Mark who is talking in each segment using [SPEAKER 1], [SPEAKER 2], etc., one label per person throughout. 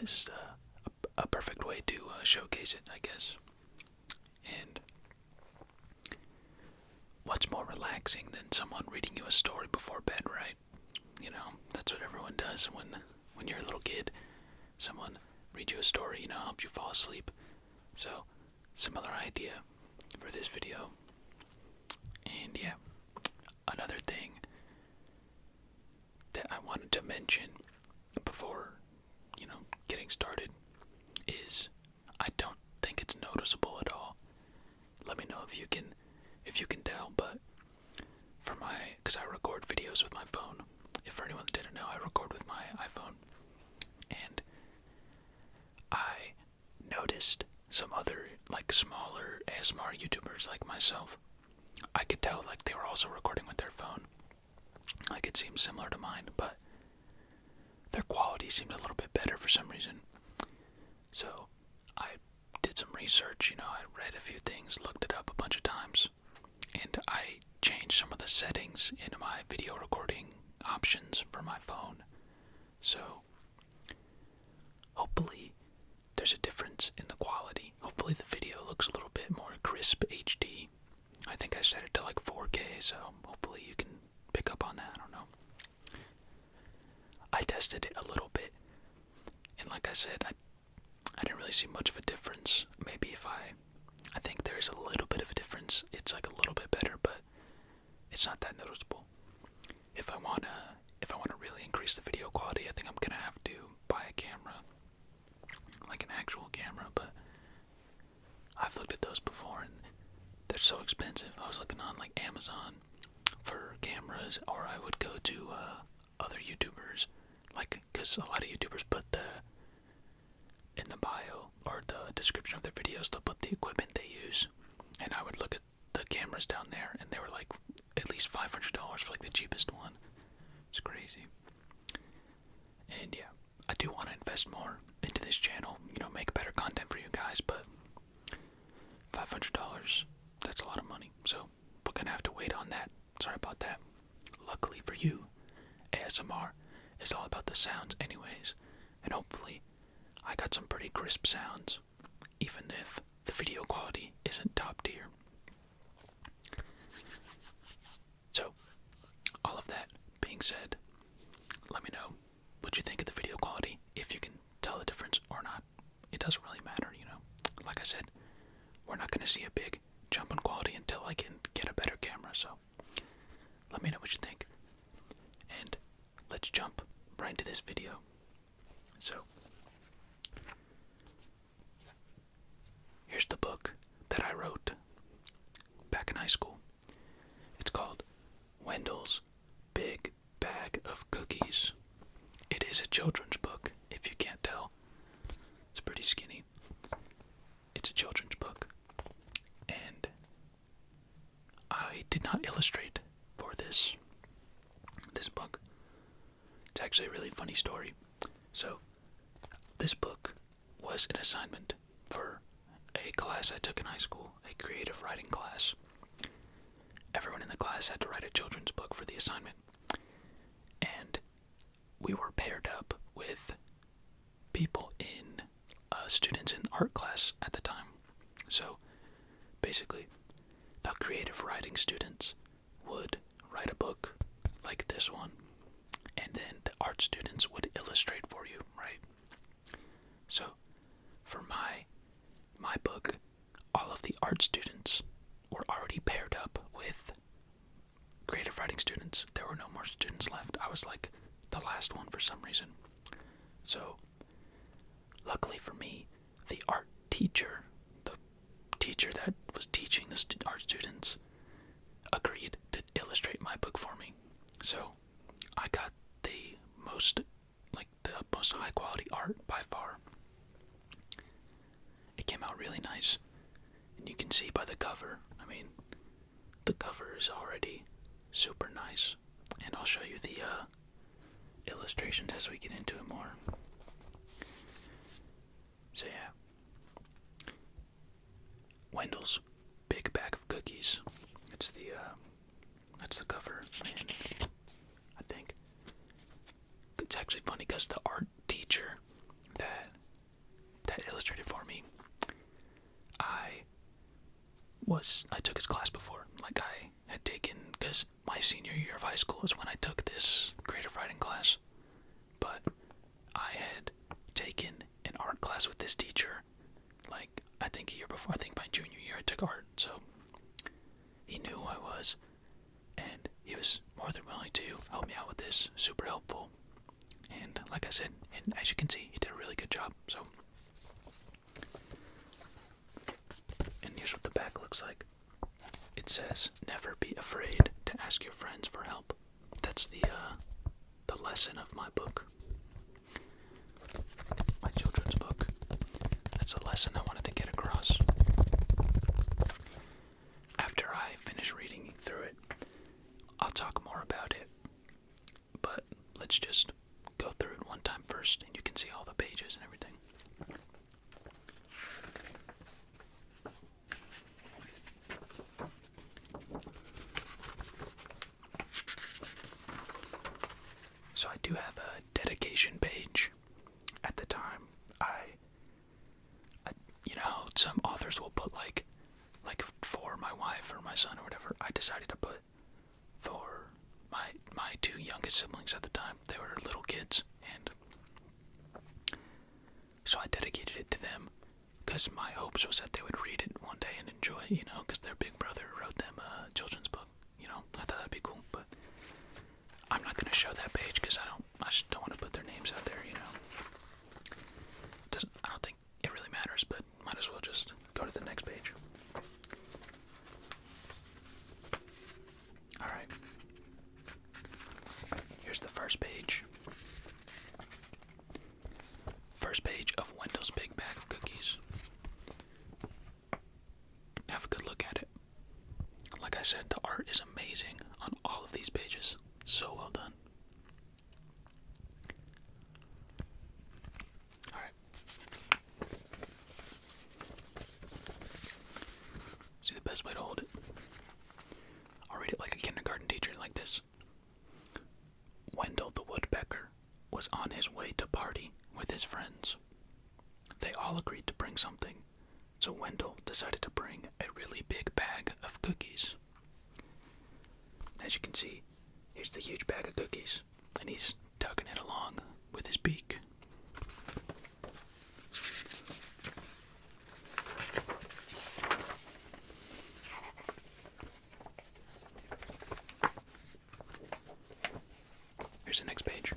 [SPEAKER 1] this is a perfect way to showcase it, I guess. And what's more relaxing than someone reading you a story before bed, right? You know, that's what everyone does when you're a little kid. Someone reads you a story, you know, helps you fall asleep. So, similar idea for this video. And yeah, another thing that I wanted to mention before, you know, getting started is I don't think it's noticeable at all. Let me know if you can tell, but because I record videos with my phone. If for anyone that didn't know, I record with my iPhone. And I noticed some other, like, smaller ASMR YouTubers like myself. I could tell, like, they were also recording with their phone. Like, it seemed similar to mine, but their quality seemed a little bit better for some reason. So, I did some research, you know, I read a few things, looked it up a bunch of times, and I changed some of the settings in my video recording options for my phone. So, hopefully, there's a difference in the quality. Hopefully the video looks a little bit more crisp HD. I think I set it to like 4K, so hopefully you can pick up on that, I don't know. I tested it a little bit, and like I said, I didn't really see much of a difference. Maybe if I think there's a little bit of a difference. It's like a little bit better, but it's not that noticeable. If I wanna really increase the video quality, I think I'm gonna have to buy a camera, like an actual camera. But I've looked at those before, and they're so expensive. I was looking on like Amazon for cameras, or I would go to other YouTubers, like, because a lot of YouTubers put in the bio or the description of their videos, they'll put the equipment they use, and I would look at the cameras down there, and they were like at least $500 for like the cheapest one. It's crazy. And yeah, I do want to invest more into this channel, you know, make better content for you guys, but $500, that's a lot of money, so we're gonna have to wait on that. Sorry about that. Luckily for you, ASMR is all about the sounds anyways, and hopefully I got some pretty crisp sounds, even if the video quality isn't top tier. So, all of that being said, let me know what you think of the video quality, if you can tell the difference or not. It doesn't really matter, you know. Like I said, we're not going to see a big jump in quality until I can get a better camera, so let me know what you think. And let's jump right into this video. So, here's the book that I wrote back in high school. It's called Wendell's Big Bag of Cookies. It is a children's book, if you can't tell. It's pretty skinny. It's a children's book. And I did not illustrate for this book. It's actually a really funny story. So, this book was an assignment for a class I took in high school, a creative writing class. Everyone in the class had to write a children's book for the assignment. And we were paired up with people students in art class at the time. So, basically, the creative writing students would write a book like this one, and then the art students would illustrate for you, right? So, for my book, all of the art students were already paired up with creative writing students. There were no more students left. I was like the last one for some reason. So, luckily for me, the art teacher, the teacher that was teaching the art students, agreed to illustrate my book for me. So, I got the most high quality art by far. It came out really nice, and you can see by the cover, I mean, the cover is already super nice, and I'll show you the illustrations as we get into it more. So yeah, Wendell's Big Bag of Cookies. That's the cover, and I think it's actually funny because the art teacher that I took his class before. Like, I had taken, because my senior year of high school is when I took this creative writing class. But I had taken an art class with this teacher, like, I think a year before. I think my junior year I took art, so he knew who I was, and he was more than willing to help me out with this. Super helpful. And like I said, and as you can see, he did a really good job, so. And here's what the back looks like. It says, "Never be afraid to ask your friends for help." That's the lesson of my book. My children's book. That's a lesson I wanted to get across. After I finish reading through it, I'll talk more about it. But let's just go through it one time first, and you can see all the pages and everything. So I do have a dedication page. At the time, I you know, some authors will put like for my wife or my son or whatever. I decided to put for my two youngest siblings at the time. They were little kids, and so I dedicated it to them, because my hopes was that they would read it one day and enjoy it, you know, because their big brother wrote them a children's book, you know. I thought that'd be cool, but I'm not gonna show that page because I just don't want to put their names out there, you know. I don't think it really matters, but might as well just go to the next page. Alright. Here's the first page. First page of Wendell's Big Bag of Cookies. Have a good look at it. Like I said, the art is amazing on all of these pages. So well done. Alright. See, the best way to hold it. I'll read it like a kindergarten teacher, like this. Wendell the woodpecker was on his way to party with his friends. They all agreed to bring something, so Wendell decided to bring a really big bag of cookies. As you can see, here's the huge bag of cookies, and he's tugging it along with his beak. Here's the next page.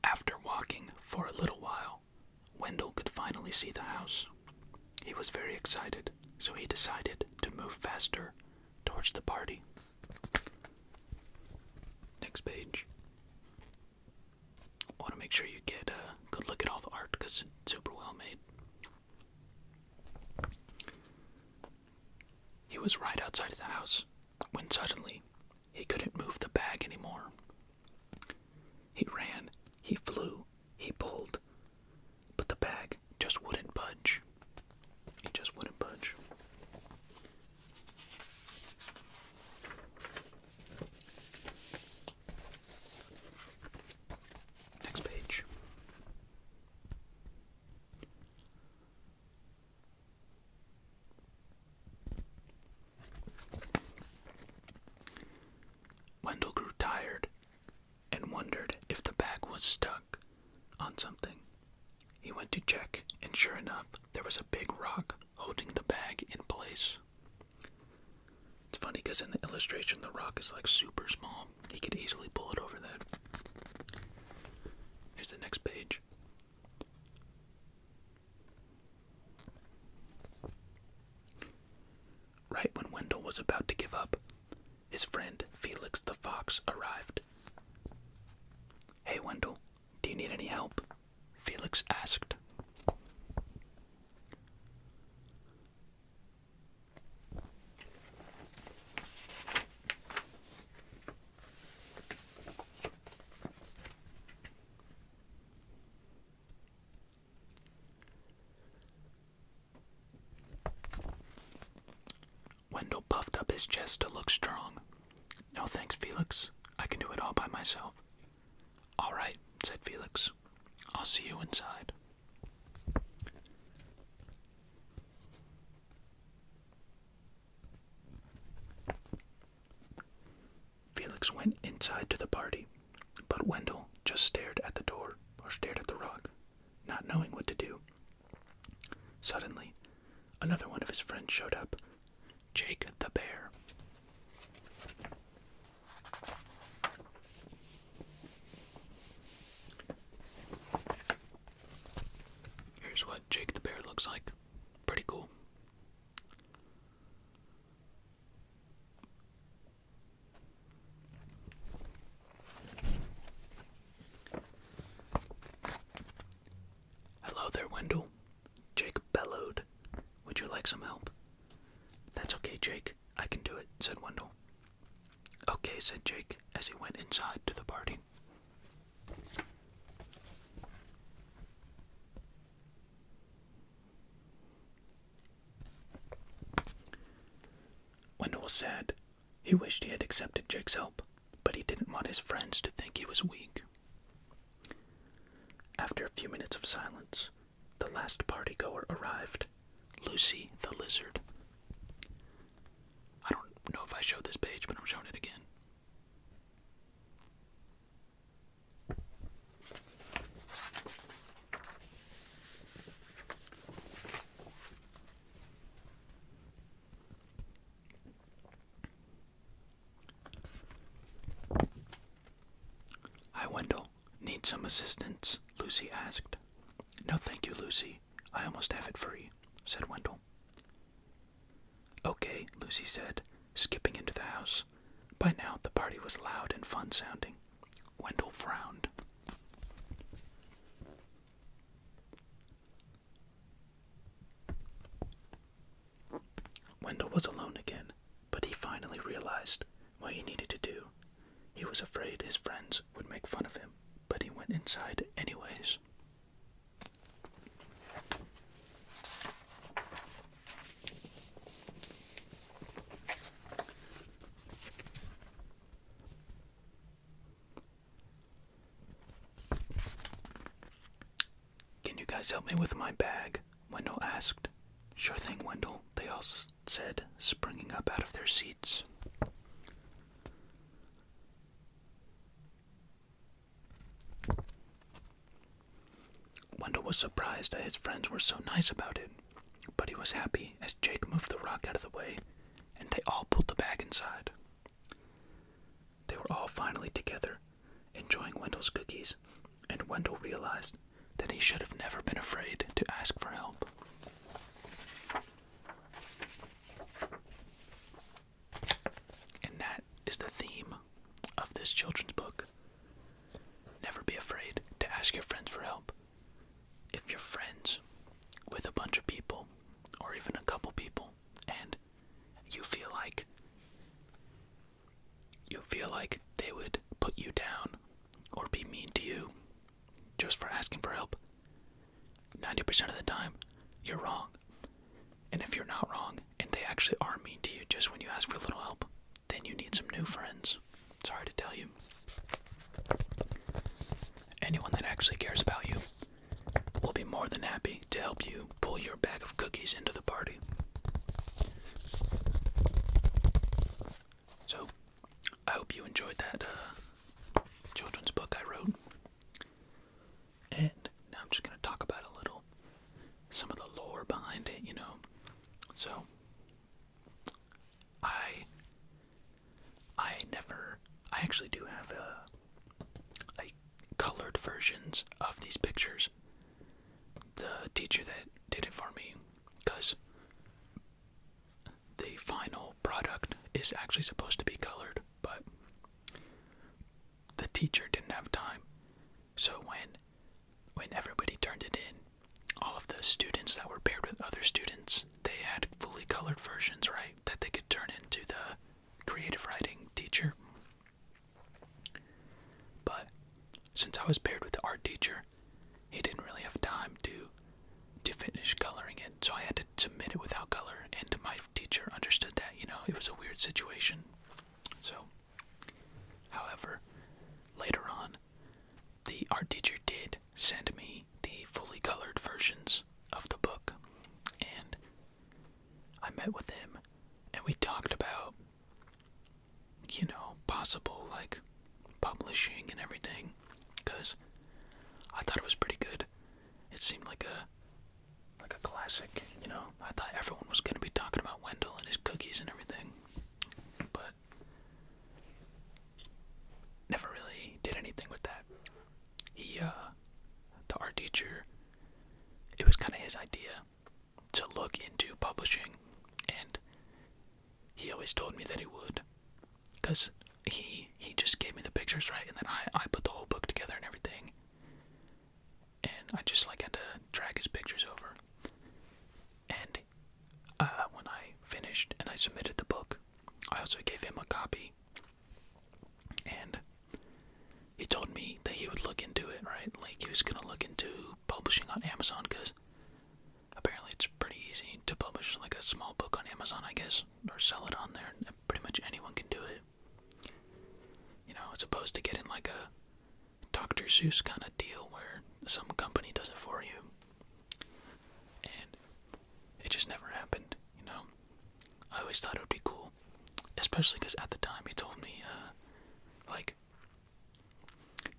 [SPEAKER 1] After walking for a little while, Wendell could finally see the house. He was very excited, so he decided to move faster towards the party. Next page. I want to make sure you get a good look at all the art because it's super well made. He was right outside of the house when suddenly he couldn't move the bag anymore. He ran, he flew, he pulled, but the bag just wouldn't budge. It just wouldn't budge. Next page. Wendell grew tired and wondered if the bag was stuck on something. He went to check, and sure enough, there was a big rock holding the bag in place. It's funny because in the illustration, the rock is like super small. He could easily pull it over that. Here's the next page. Right when Wendell was about to give up, his friend Felix the Fox arrived. "Hey Wendell, do you need any help?" Felix asked. Wendell puffed up his chest to look strong. "No thanks, Felix. I can do it all by myself. All right, said Felix. I'll see you inside. Felix went inside to the party, but Wendell just stared at the door, or stared at the rock, not knowing what to do. Suddenly, another one of his friends showed up, Jake the bear. Here's what Jake the bear looks like. Pretty cool. Hello there, Wendell. Jake bellowed. Would you like some help? That's okay, Jake. I can do it, said Wendell. Okay, said Jake as he went inside to the party. Wendell was sad. He wished he had accepted Jake's help, but he didn't want his friends to think he was weak. After a few minutes of silence, the last party-goer arrived, Lucy the lizard. I don't know if I showed this page, but I'm showing it again. Hi, Wendell. Need some assistance? Lucy asked. No, thank you, Lucy. I almost have it free, said Wendell. Okay, Lucy said, skipping into the house. By now, the party was loud and fun-sounding. Wendell frowned. Wendell was alone again, but he finally realized what he needed to do. He was afraid his friends would make fun of him, but he went inside anyways. Can you guys help me with my bag? Wendell asked. Sure thing, Wendell, they all said, springing up out of their seats. Wendell was surprised that his friends were so nice about it, but he was happy as Jake moved the rock out of the way, and they all pulled the bag inside. They were all finally together, enjoying Wendell's cookies, and Wendell realized that he should have never been afraid to ask for help. And that is the theme of this children's book. Never be afraid to ask your friends for help. If you're friends with a bunch of people, or even a couple people, and you feel like they would put you down or be mean to you just for asking for help, 90% of the time, you're wrong. And if you're not wrong, and they actually are mean to you just when you ask for a little help, then you need some new friends. Sorry to tell you. Anyone that actually cares about you will be more than happy to help you pull your bag of cookies into the party. So, I hope you enjoyed that children's book I wrote. And now I'm just going to talk about a little, some of the lore behind it, you know. So, I actually do have colored versions of these pictures. The teacher that did it for me, because the final product is actually supposed to be colored, but the teacher didn't have time. So when everybody turned it in, all of the students that were paired with other students, they had fully colored versions, right, that they could turn into the creative writing teacher. But since I was paired with the art teacher, he didn't really have time to finish coloring it, so I had to submit it without color, and my teacher understood that, you know, it was a weird situation. So, however, we talked about, possible, like, publishing and everything, because I thought it was pretty good. It seemed like a classic, I thought everyone was going to be talking about Wendell and his cookies and everything, but never really did anything with that. The art teacher, it was kind of his idea to look into publishing, and he always told me that he would, because he just gave me the pictures, right, and then I put the whole book together and everything, and I just had to drag his pictures over. And when I finished and I submitted the book, I also gave him a copy, and he told me that he would look into it, right? Like, he was gonna look into publishing on Amazon, because apparently it's pretty easy to publish like a small book on Amazon, I guess, or sell it on there. Pretty much anyone can do it. As opposed to getting like a Dr. Seuss kind of deal where some company does it for you. And it just never happened, I always thought it would be cool, especially because at the time he told me, like,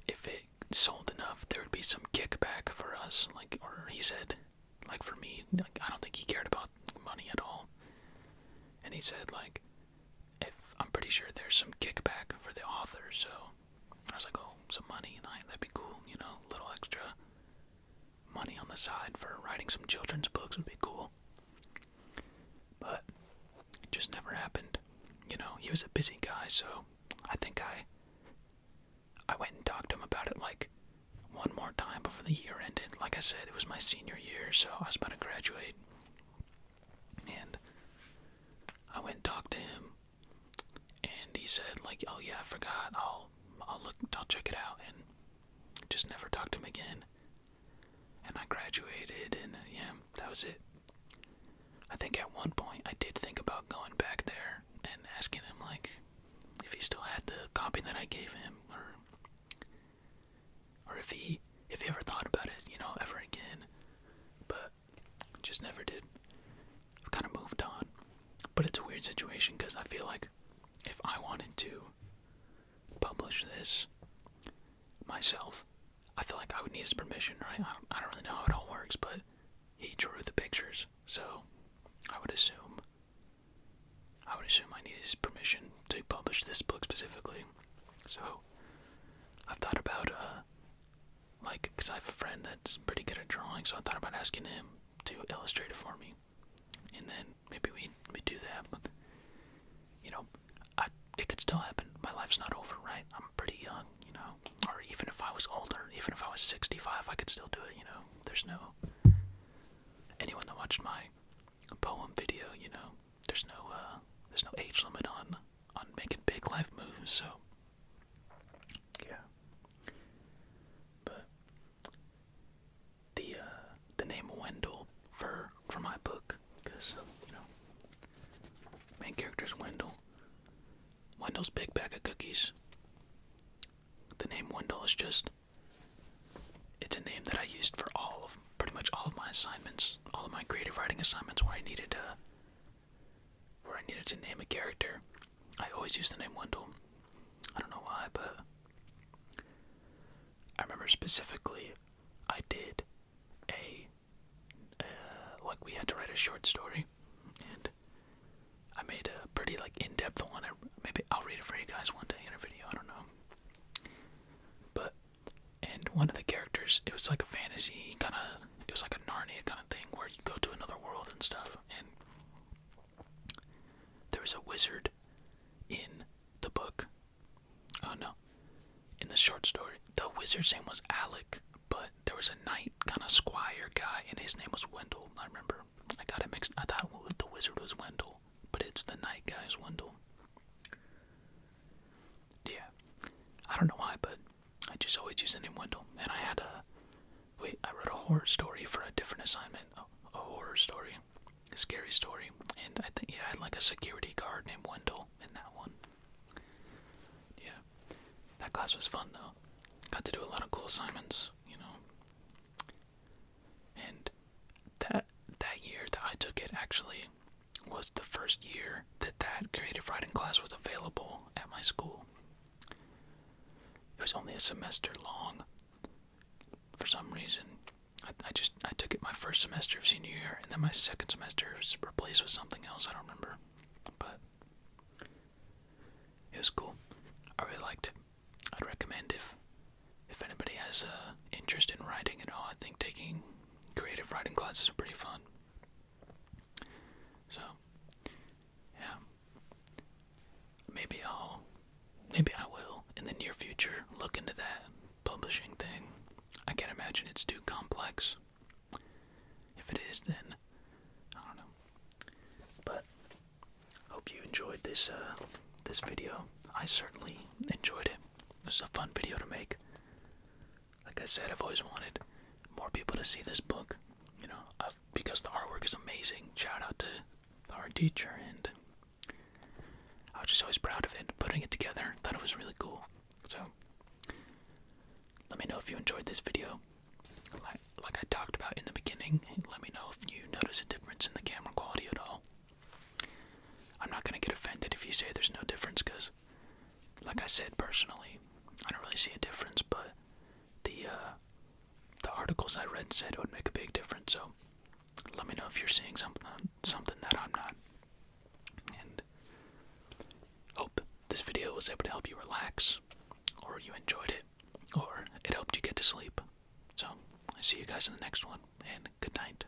[SPEAKER 1] if it sold enough, there would be some kickback for us, like, or he said, like, for me, like, I don't think he cared about money at all. And he said, like, if I'm pretty sure there's some kickback for the author, so I was like, oh, some money, that'd be cool, a little extra money on the side for writing some children's books would be cool. But it just never happened. He was a busy guy, so I think I went and talked to him about it like one more time before the year ended. Like I said, it was my senior year, so I was about to graduate. And I went and talked to him, and he said, like, oh yeah, I forgot, I'll check it out, and just never talked to him again. And I graduated, and yeah, that was it. I think at one point I did think about going back there and asking him, like, if he still had the copy that I gave him, or if he ever thought about it, ever again. But just never did. I've kind of moved on. But it's a weird situation, because I feel like if I wanted to publish this myself, I feel like I would need his permission, right? I don't really know how it all works, but he drew the pictures, so I would assume I need his permission to publish this book specifically. So I've thought about, because I have a friend that's pretty good at drawing, so I thought about asking him to illustrate it for me, and then maybe we do that. But it could still happen. My life's not over, right? I'm pretty young, or even if I was older, even if I was 65, I could still do it. There's no anyone that watched my poem video, there's no age limit on making big life moves. So yeah. But the name Wendell for my book, because main character is Wendell. Wendell's Big Bag of Cookies. The name Wendell is just, it's a name that I used for pretty much all of my assignments, all of my creative writing assignments where I needed to name a character. I always used the name Wendell. I don't know why, but I remember specifically I did we had to write a short story, and I made a pretty in-depth one. Maybe I'll read it for you guys one day in a video, I don't know. But, and one of the characters, it was like a fantasy it was like a Narnia kind of thing where you go to another world and stuff, and there was a wizard in the book. Oh no, in the short story, the wizard's name was Alec, but there was a knight kind of squire guy, and his name was Wendell. I remember I got it mixed. I thought the wizard was Wendell, but it's the knight guy's Wendell. Yeah, I don't know why, but I just always use the name Wendell. And I wrote a horror story for a different assignment. A horror story, a scary story, and I think I had like a security guard named Wendell in that one. Yeah, that class was fun though. Got to do a lot of cool assignments, And that year that I took it actually was the first year that class was available at my school. It was only a semester long. For some reason, I took it my first semester of senior year, and then my second semester was replaced with something else. I don't remember, but it was cool. I really liked it. I'd recommend if anybody has interest in writing at all. I think taking creative writing classes are pretty fun. So, yeah, maybe I will in the near future look into that publishing thing. I can't imagine it's too complex. If it is, then I don't know. But hope you enjoyed this video. I certainly enjoyed it. It was a fun video to make. Like I said, I've always wanted more people to see this book. You know, because the artwork is amazing. Shout out to the art teacher, and I was just always proud of it. Putting it together, thought it was really cool. So, let me know if you enjoyed this video. Like I talked about in the beginning, let me know if you notice a difference in the camera quality at all. I'm not gonna get offended if you say there's no difference, because, like I said, personally, I don't really see a difference, but the articles I read said it would make a big difference, so let me know if you're seeing something that I'm not. And hope this video was able to help you relax, or you enjoyed it, or it helped you get to sleep. So, I see you guys in the next one, and good night.